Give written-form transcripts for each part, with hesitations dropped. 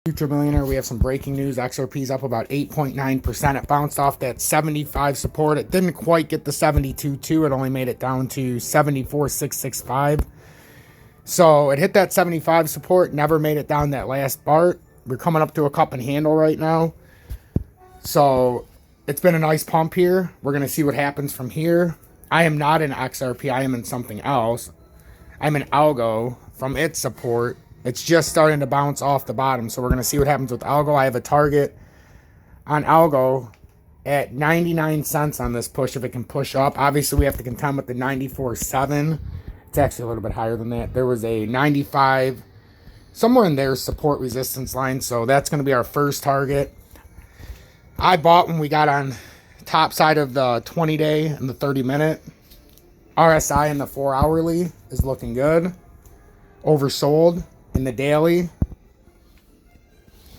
Future Millionaire, we have some breaking news. XRP's up about 8.9%. It bounced off that 75 support. It didn't quite get the 72.2. It only made it down to 74.665. So it hit that 75 support, never made it down that last bar. We're coming up to a cup and handle right now. So it's been a nice pump here. We're going to see what happens from here. I am not in XRP. I am in something else. I'm in ALGO from its support. It's just starting to bounce off the bottom. So we're going to see what happens with ALGO. I have a target on ALGO at 99 cents on this push if it can push up. Obviously, we have to contend with the 94.7. It's actually a little bit higher than that. There was a 95, somewhere in there, support resistance line. So that's going to be our first target. I bought when we got on top side of the 20-day and the 30-minute. RSI in the 4-hourly is looking good. Oversold in the daily.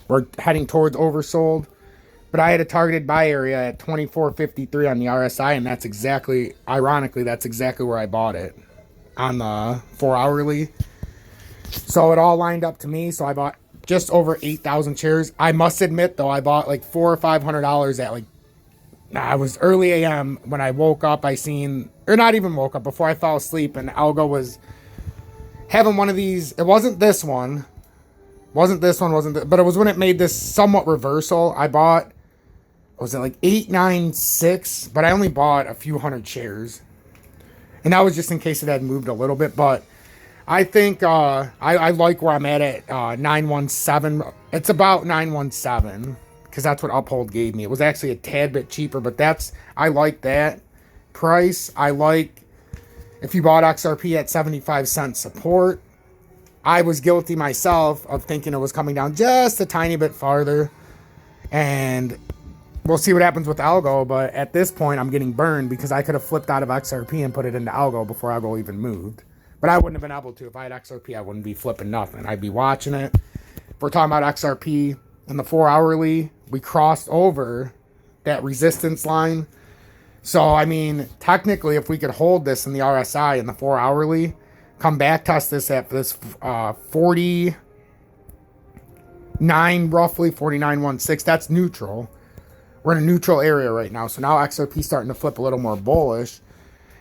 We're heading towards oversold. But I had a targeted buy area at 24.53 on the RSI, and that's exactly, ironically, that's exactly where I bought it on the 4-hourly. So it all lined up to me. So I bought just over 8,000 shares. I must admit, though, I bought like $400 or $500 at like, I was early AM when I woke up. I seen, or not even woke up, before I fell asleep, and ALGO was having one of these. It wasn't this one. But it was when it made this somewhat reversal. I bought, was it like 896? But I only bought a few hundred shares. And that was just in case it had moved a little bit. But I think I like where I'm at 917. It's about 917 because that's what Uphold gave me. It was actually a tad bit cheaper, but I like that price. I like if you bought XRP at 75 cent support. I was guilty myself of thinking it was coming down just a tiny bit farther. And we'll see what happens with ALGO. But at this point, I'm getting burned because I could have flipped out of XRP and put it into ALGO before ALGO even moved. But I wouldn't have been able to. If I had XRP, I wouldn't be flipping nothing. I'd be watching it. If we're talking about XRP in the 4-hourly, we crossed over that resistance line. So, I mean, technically, if we could hold this in the RSI in the 4-hourly, come back test this at this 49, roughly 49.16, that's neutral. We're in a neutral area right now. So now XRP starting to flip a little more bullish.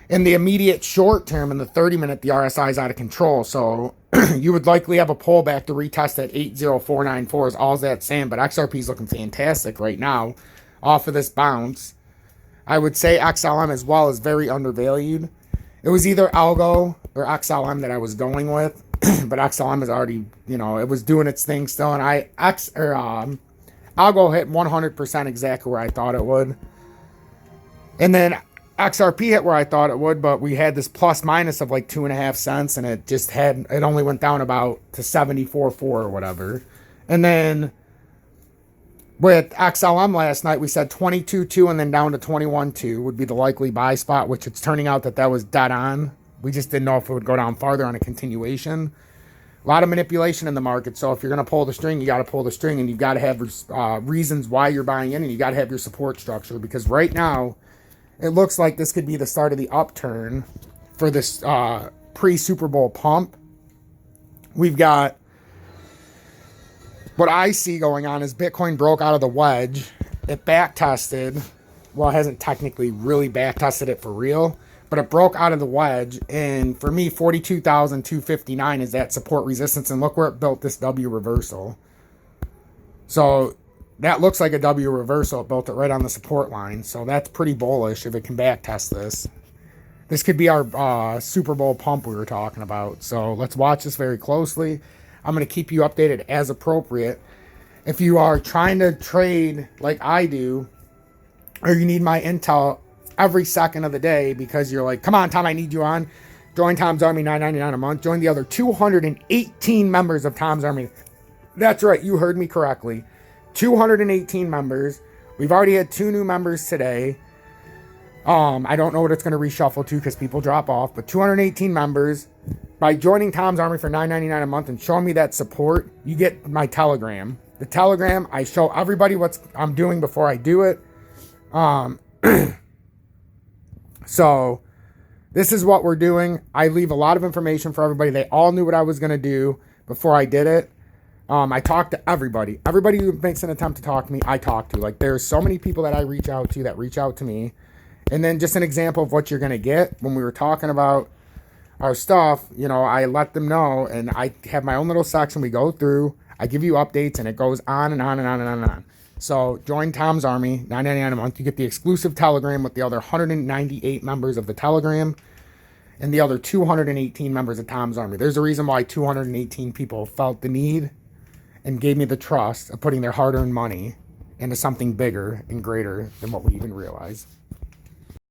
In the immediate short term, in the 30-minute, the RSI is out of control. So you would likely have a pullback to retest at 80494 is all that's saying. But XRP is looking fantastic right now off of this bounce. I would say XLM as well is very undervalued. It was either ALGO or XLM that I was going with. But XLM is already, it was doing its thing still. And ALGO hit 100% exactly where I thought it would. And then XRP hit where I thought it would, but we had this plus minus of like 2.5 cents, and it only went down about to 74.4 or whatever. And then with XLM last night, we said 22.2 and then down to 21.2 would be the likely buy spot, which it's turning out that was dead on. We just didn't know if it would go down farther on a continuation. A lot of manipulation in the market. So if you're going to pull the string, you got to pull the string, and you've got to have reasons why you're buying in, and you got to have your support structure, because right now it looks like this could be the start of the upturn for this pre-Super Bowl pump. We've got, what I see going on is Bitcoin broke out of the wedge. It back tested. Well, it hasn't technically really back tested it for real, but it broke out of the wedge. And for me, 42,259 is that support resistance. And look where it built this W reversal. So that looks like a W reversal. It built it right on the support line. So that's pretty bullish if it can back test this. This could be our Super Bowl pump we were talking about. So let's watch this very closely. I'm going to keep you updated as appropriate. If you are trying to trade like I do, or you need my intel every second of the day because you're like, come on, Tom, I need you on. Join Tom's Army, $9.99 a month. Join the other 218 members of Tom's Army. That's right, you heard me correctly. 218 members. We've already had 2 new members today. I don't know what it's going to reshuffle to because people drop off, but 218 members. By joining Tom's Army for $9.99 a month and showing me that support, you get my Telegram. The Telegram, I show everybody what I'm doing before I do it. So this is what we're doing. I leave a lot of information for everybody. They all knew what I was going to do before I did it. I talk to everybody. Everybody who makes an attempt to talk to me, I talk to. Like, there's so many people that I reach out to that reach out to me. And then just an example of what you're going to get when we were talking about our stuff, you know, I let them know, and I have my own little section we go through. I give you updates, and it goes on and on and on and on and on. So join Tom's Army, $9.99 a month. You get the exclusive Telegram with the other 198 members of the Telegram and the other 218 members of Tom's Army. There's a reason why 218 people felt the need and gave me the trust of putting their hard-earned money into something bigger and greater than what we even realize.